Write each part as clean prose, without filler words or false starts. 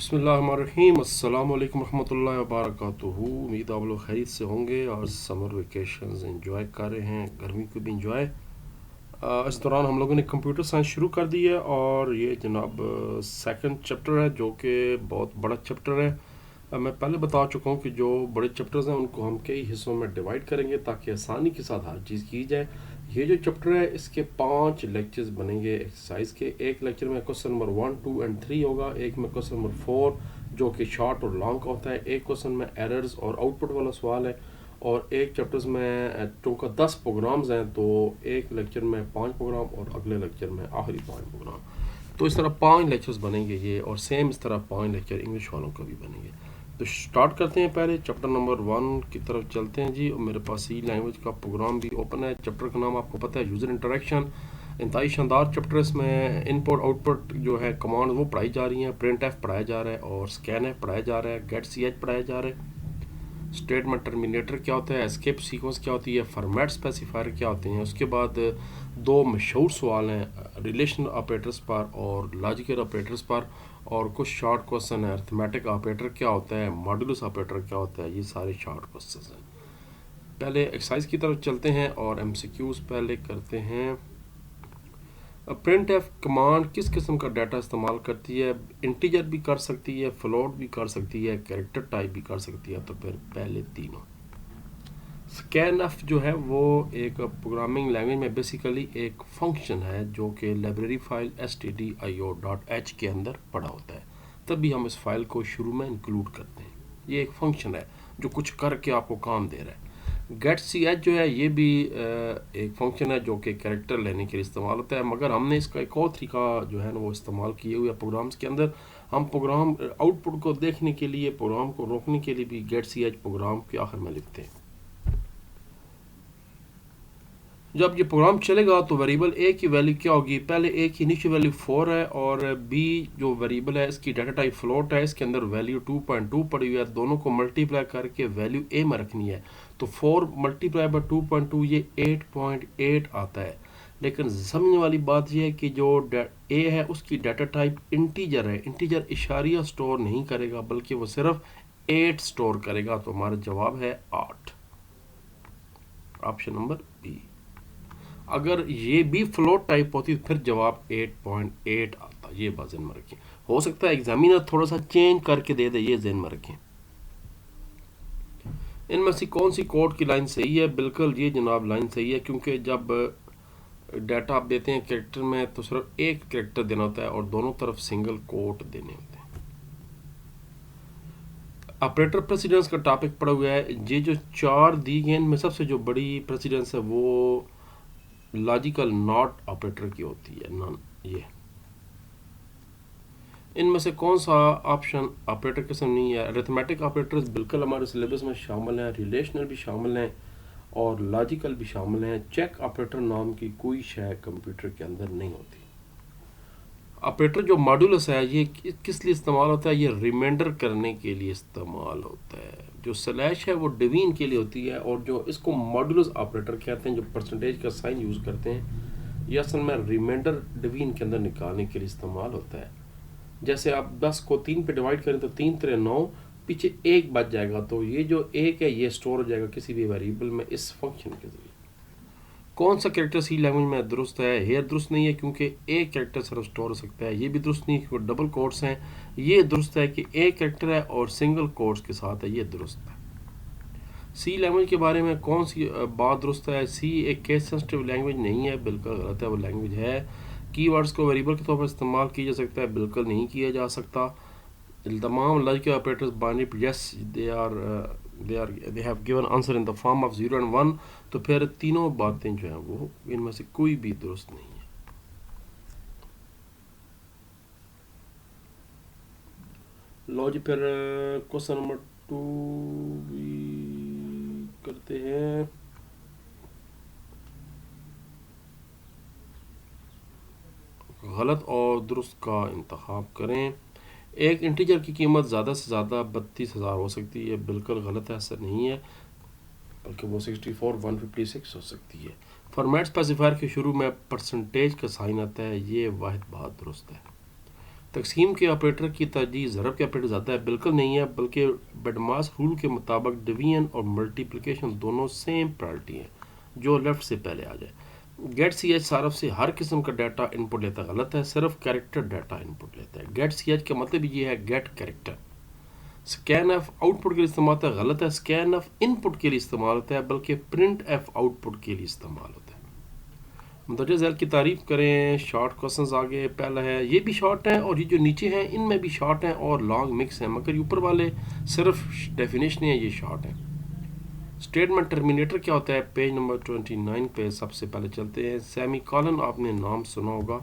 बिस्मिल्लाहिर्रहमानिर्रहीम। अस्सलाम वालेकुम रहमतुल्लाहि व बरकातुहू। उम्मीद आप लोग खैरियत से होंगे और समर वेकेशंस एंजॉय कर रहे हैं, गर्मी को भी इंजॉय। इस दौरान हम लोगों ने कंप्यूटर साइंस शुरू कर दी है और ये जनाब सेकंड चैप्टर है जो कि बहुत बड़ा चैप्टर है। मैं पहले बता चुका हूँ कि जो बड़े चैप्टर्स हैं उनको हम कई हिस्सों में डिवाइड करेंगे ताकि आसानी के साथ हर चीज़ की जाए। ये जो चैप्टर है इसके 5 लेक्चर्स बनेंगे एक्सरसाइज के। एक लेक्चर में क्वेश्चन नंबर 1, 2 एंड 3 होगा, एक में क्वेश्चन नंबर 4 जो कि शॉर्ट और लॉन्ग का होता है, एक क्वेश्चन में एरर्स और आउटपुट वाला सवाल है, और एक चैप्टर्स में टोटल 10 प्रोग्राम्स हैं, तो एक लेक्चर में 5 प्रोग्राम और अगले लेक्चर में आखिरी 5 प्रोग्राम। तो इस तरह 5 लेक्चर्स बनेंगे ये, और सेम इस तरह 5 लेक्चर इंग्लिश वालों का भी बनेंगे। तो स्टार्ट करते हैं, पहले चैप्टर नंबर 1 की तरफ चलते हैं जी। और मेरे पास सी लैंग्वेज का प्रोग्राम भी ओपन है। चैप्टर का नाम आपको पता है, यूज़र इंटरेक्शन। इंतहाई शानदार चैप्टर। इसमें इनपुट आउटपुट जो है कमांड वो पढ़ाई जा रही हैं, प्रिंट एफ पढ़ाया जा रहा है और स्कैन एफ पढ़ाया जा रहा है, गेट सी एच पढ़ाया जा रहा है, स्टेटमेंट टर्मिनेटर क्या होता है, एस्केप सीक्वेंस क्या होती है, फॉर्मेट स्पेसिफायर क्या होते हैं। उसके बाद 2 मशहूर सवाल हैं रिलेशनल ऑपरेटर्स पर और लॉजिकल ऑपरेटर्स पर, और कुछ शॉर्ट क्वेश्चन है अरिथमेटिक ऑपरेटर क्या होता है, मॉडुलस ऑपरेटर क्या होता है। ये सारे शॉर्ट क्वेश्चन हैं। पहले एक्सरसाइज की तरफ चलते हैं और एमसीक्यूज पहले करते हैं। प्रिंट एफ कमांड किस किस्म का डाटा इस्तेमाल करती है? इंटीजर भी कर सकती है, फ्लोट भी कर सकती है, कैरेक्टर टाइप भी कर सकती है। तो फिर पहले तीनों। स्कैन एफ जो है वो एक प्रोग्रामिंग लैंग्वेज में बेसिकली एक फंक्शन है जो कि लाइब्रेरी फाइल stdio.h के अंदर पड़ा होता है, तभी हम इस फाइल को शुरू में इंक्लूड करते हैं। ये एक फंक्शन है जो कुछ करके आपको काम दे रहा है। गेट सी एच जो है ये भी एक फंक्शन है जो कि कैरेक्टर लेने के लिए इस्तेमाल होता है, मगर हमने इसका एक और तरीका जो है ना वो इस्तेमाल किए हुए प्रोग्राम्स के अंदर। हम प्रोग्राम आउटपुट को देखने के लिए, प्रोग्राम को रोकने के लिए भी गेट सी एच प्रोग्राम के आखिर में लिखते हैं। जब ये प्रोग्राम चलेगा तो वेरिएबल ए की वैल्यू क्या होगी? पहले ए की इनिशियल वैल्यू 4 है और बी जो वेरिएबल है इसकी डाटा टाइप फ्लोट है, इसके अंदर वैल्यू 2.2 पड़ी हुई है। दोनों को मल्टीप्लाई करके वैल्यू ए में रखनी है। तो 4 मल्टीप्लाई बाय 2.2 ये 8.8 आता है। लेकिन समझने वाली बात यह है कि जो ए है उसकी डाटा टाइप इंटीजर है। इंटीजर इशारिया स्टोर नहीं करेगा बल्कि वो सिर्फ 8 स्टोर करेगा। तो हमारा जवाब है 8, ऑप्शन नंबर बी। अगर ये भी फ्लोट टाइप होती तो फिर जवाब 8.8 आता। ये बात ज़हन में रखें। हो सकता है एग्जामिनर थोड़ा सा चेंज करके दे दे, ये ज़हन में रखें। इनमें से कौन सी कोड की लाइन सही है? बिल्कुल ये जनाब लाइन सही है, क्योंकि जब डाटा आप देते हैं कैरेक्टर में तो सिर्फ एक कैरेक्टर देना होता है और दोनों तरफ सिंगल कोट देने होते हैं। ऑपरेटर प्रेसिडेंस का टॉपिक पड़ा हुआ है। ये जो 4 दी गए इनमें सबसे जो बड़ी प्रेसिडेंस है वो लॉजिकल नॉट ऑपरेटर की होती है, नॉन। ये इनमें से कौन सा ऑप्शन ऑपरेटर किस्म नहीं है? अरिथमेटिक ऑपरेटर्स बिल्कुल हमारे सिलेबस में शामिल हैं, रिलेशनल भी शामिल हैं और लॉजिकल भी शामिल हैं। चेक ऑपरेटर नाम की कोई शय कंप्यूटर के अंदर नहीं होती। ऑपरेटर जो मॉडुलस है ये किस लिए इस्तेमाल होता है? ये रिमाइंडर करने के लिए इस्तेमाल होता है। जो स्लैश है वो डिवीजन के लिए होती है, और जो इसको मॉडुलस ऑपरेटर कहते हैं, जो परसेंटेज का साइन यूज़ करते हैं, ये असल में रिमाइंडर डिवीजन के अंदर निकालने के लिए इस्तेमाल होता है। जैसे आप 10 को 3 पे डिवाइड करें तो 3 3 9, पीछे 1 बच जाएगा, तो ये जो 1 है ये स्टोर हो जाएगा किसी भी वेरिएबल में इस फंक्शन के जरिए। कौन सा कैरेक्टर सी लैंग्वेज में दुरुस्त है? हेयर दुरुस्त नहीं है क्योंकि एक कैरेक्टर सिर्फ स्टोर हो सकता है। ये भी दुरुस्त नहीं है क्योंकि डबल कोट्स हैं। ये दुरुस्त है कि एक कैरेक्टर है और सिंगल कोट्स के साथ है, ये दुरुस्त है। सी लैंग्वेज के बारे में कौन सी बात दुरुस्त है? सी एक केस सेंसिटिव लैंग्वेज नहीं है, बिल्कुल गलत है। वो लैंग्वेज है। कीवर्ड्स को वेरिएबल के तौर पर इस्तेमाल किया जा सकता है, बिल्कुल नहीं किया जा सकता। तमाम logical operators binary yes they have given answer in the form of 0 and 1। तो फिर तीनों बातें जो हैं वो इनमें से कोई भी दुरुस्त नहीं है। लो जी, फिर क्वेश्चन नंबर 2 भी करते हैं। गलत और दुरुस्त का इंतखाब करें। एक इंटीजर की कीमत ज़्यादा से ज़्यादा 32,000 हो सकती है, बिल्कुल गलत है, ऐसा नहीं है, बल्कि वो 64,156 हो सकती है। फॉर्मेट स्पेसिफायर के शुरू में परसेंटेज का साइन आता है, ये वाहिद बात दुरुस्त है। तकसीम के ऑपरेटर की तरजीह ज़रब के ऑपरेटर ज़्यादा है, बिल्कुल नहीं है, बल्कि बेडमास रूल के मुताबिक डिवीजन और मल्टीप्लिकेशन दोनों सेम प्रायोरिटी हैं, जो लेफ़्ट से पहले आ जाए। गेट सी एच सारफ से हर किस्म का डाटा इनपुट लेता है, गलत है, सिर्फ कैरेक्टर डाटा इनपुट लेता है। गेट सी एच का मतलब ये है gate character. Scanf output के लिए इस्तेमाल होता है, गलत है, स्कैन एफ इनपुट के लिए इस्तेमाल होता है, बल्कि प्रिंट एफ आउटपुट के लिए इस्तेमाल होता है। मुदर्रिस झैल की तारीफ करें। शॉर्ट क्वेश्चंस आगे पहला है, ये भी शॉर्ट हैं और ये जो नीचे हैं इनमें भी शॉर्ट हैं और लॉन्ग मिक्स हैं, मगर ये ऊपर वाले सिर्फ डेफिनेशन है, ये शॉर्ट हैं। स्टेटमेंट टर्मिनेटर क्या होता है, पेज नंबर 29 पे सबसे पहले चलते हैं। सेमी कॉलन आपने नाम सुना होगा,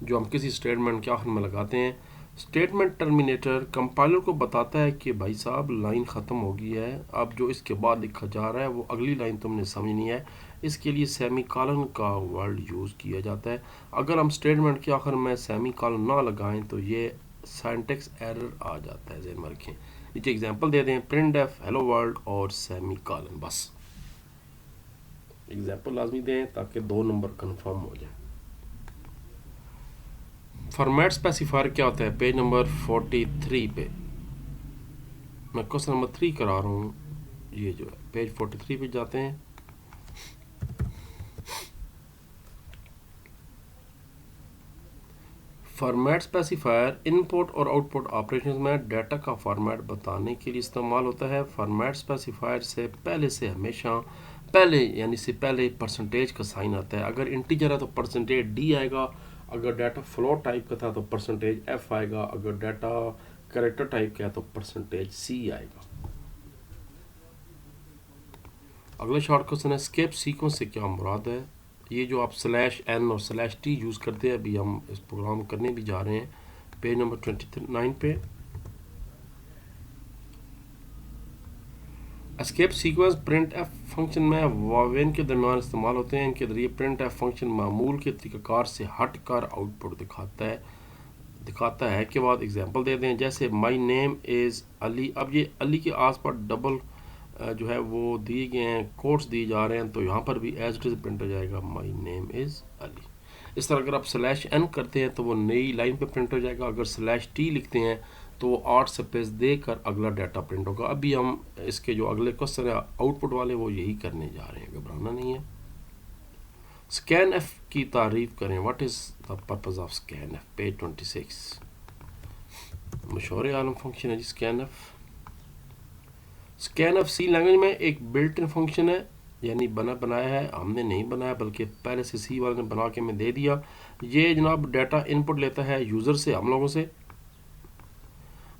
जो हम किसी स्टेटमेंट के आखिर में लगाते हैं। स्टेटमेंट टर्मिनेटर कंपाइलर को बताता है कि भाई साहब लाइन ख़त्म हो गई है, अब जो इसके बाद लिखा जा रहा है वो अगली लाइन तुमने समझनी है, इसके लिए सेमी कॉलन का वर्ड यूज़ किया जाता है। अगर हम स्टेटमेंट के आखिर में सेमी कॉलन ना लगाएं तो ये सिंटैक्स एरर आ जाता है, ज़हन में रखें। नीचे एग्जांपल दे दें, प्रिंट एफ हेलो वर्ल्ड और सेमी कॉलन, बस एग्जांपल लाजमी दें ताकि 2 नंबर कंफर्म हो जाए। फॉर्मेट स्पेसिफायर क्या होता है, पेज नंबर 43 पे मैं क्वेश्चन नंबर 3 करा रहा हूँ, ये जो है पेज 43 पे जाते हैं। फॉर्मेट स्पेसिफायर इनपुट और आउटपुट ऑपरेशंस में डाटा का फॉर्मेट बताने के लिए इस्तेमाल होता है। फॉर्मेट स्पेसिफायर से पहले से हमेशा पहले परसेंटेज का साइन आता है। अगर इंटीजर है तो परसेंटेज डी आएगा, अगर डाटा फ्लोट टाइप का था तो परसेंटेज एफ आएगा, अगर डाटा कैरेक्टर टाइप का है तो परसेंटेज सी आएगा। अगला शॉर्ट क्वेश्चन है, स्केप सीक्वेंस से क्या मुराद है। ये जो आप /n और /t यूज़ करते हैं, अभी हम इस प्रोग्राम करने भी जा रहे हैं, पेज नंबर 29 पे। Escape sequence print F function में वावेन के दरमियान इस्तेमाल होते हैं। इनके जरिए प्रिंट एफ फंक्शन मामूल के तरीक़ाकार से हट कर आउटपुट दिखाता है के बाद एग्जांपल दे दें, जैसे माई नेम इज़ अली। अब ये अली के आस पास डबल जो है वो दिए गए हैं, कोट्स दिए जा रहे हैं, तो यहाँ पर भी एज इट इज़ प्रिंट हो जाएगा माई नेम इज़ अली। इस तरह अगर आप /n करते हैं तो वो नई लाइन पे प्रिंट हो जाएगा, अगर /t लिखते हैं तो वो 8 स्पेस देकर अगला डाटा प्रिंट होगा। अभी हम इसके जो अगले क्वेश्चन है आउटपुट वाले वो यही करने जा रहे हैं, घबराना नहीं है। स्कैन एफ की तारीफ करें, what is the purpose of scanf, page 26। मशहूर आलम फंक्शन है जी scanf. Scanf C language में एक बिल्ट इन फंक्शन है, यानी बनाया है, हमने नहीं बनाया बल्कि पहले से सी वाले ने बना के हमें दे दिया। ये जनाब डाटा इनपुट लेता है यूज़र से, हम लोगों से,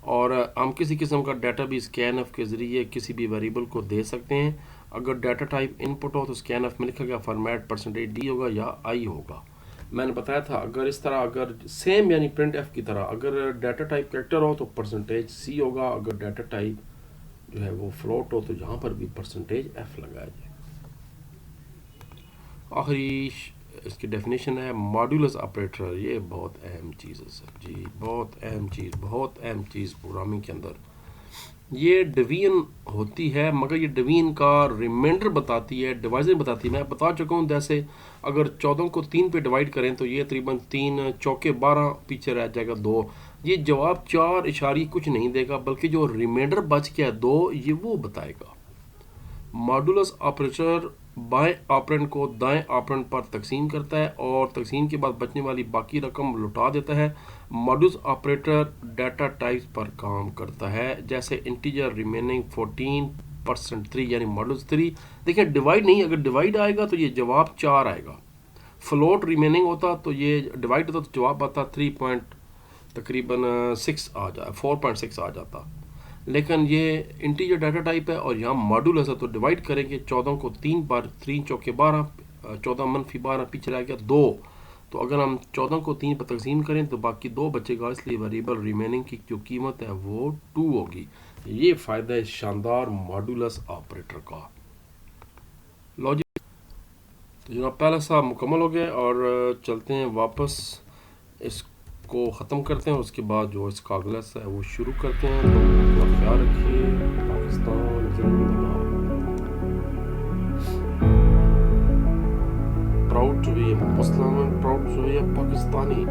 और हम किसी किस्म का डाटा भी स्कैन एफ के ज़रिए किसी भी वेरिएबल को दे सकते हैं। अगर डाटा टाइप इनपुट हो तो स्कैन एफ में लिखा गया फॉर्मेट परसेंटेज डी होगा या आई होगा। मैंने बताया था अगर इस तरह, अगर सेम यानी प्रिंट एफ की तरह, अगर डाटा टाइप कैरेक्टर हो तो परसेंटेज सी होगा, अगर डाटा टाइप जो है वो फ्लोट हो तो यहाँ पर भी परसेंटेज एफ लगाया जाए। आखिरी इसकी डेफिनेशन है मॉड्यूलस ऑपरेटर। ये बहुत अहम चीज़ है सर जी, बहुत अहम चीज़ प्रोग्रामिंग के अंदर। ये डिवीजन होती है, मगर ये डिवीजन का रिमाइंडर बताती है, डिवाइजर बताती है। मैं बता चुका हूँ, जैसे अगर 14 को 3 पे डिवाइड करें तो ये तकरीबन 3 चौके 12 पीछे रह जाएगा 2। ये जवाब 4 इशारी कुछ नहीं देगा, बल्कि जो रिमाइंडर बच गया 2 ये वो बताएगा। मॉड्यूलस ऑपरेटर बाएं ऑपरेंड को दाएं ऑपरेंड पर तकसीम करता है और तकसीम के बाद बचने वाली बाकी रकम लौटा देता है। मॉड्यूलस ऑपरेटर डाटा टाइप्स पर काम करता है, जैसे इंटीजर रिमेनिंग 14% यानी मॉड्यूलस 3। देखिए डिवाइड नहीं, अगर डिवाइड आएगा तो ये जवाब 4 आएगा। फ्लोट रिमेनिंग होता तो ये डिवाइड होता तो जवाब आता 3 तकरीबन 6 आ जाए, 4.6 आ जाता। लेकिन ये इंटीजर डाटा टाइप है और यहाँ मॉड्यूल है, तो डिवाइड करेंगे 14 को 3 बार, 3 चौके 12, 14 - 12 पीछे रह गया 2। तो अगर हम 14 को 3 पर तकसीम करें तो बाकी 2 बचेगा, इसलिए वेरिएबल रिमेनिंग की जो कीमत है वो 2 होगी। ये फ़ायदा है शानदार मॉड्यूलस ऑपरेटर का। लॉजिक तो जनाब पहला सा मुकम्मल हो गया और चलते हैं वापस, इसको ख़त्म करते हैं, उसके बाद जो इसका अगला सा है वो शुरू करते हैं। तो अपना ख्याल रखिए। पाकिस्तान जिंदाबाद। Proud to be Muslim, proud to be Pakistani.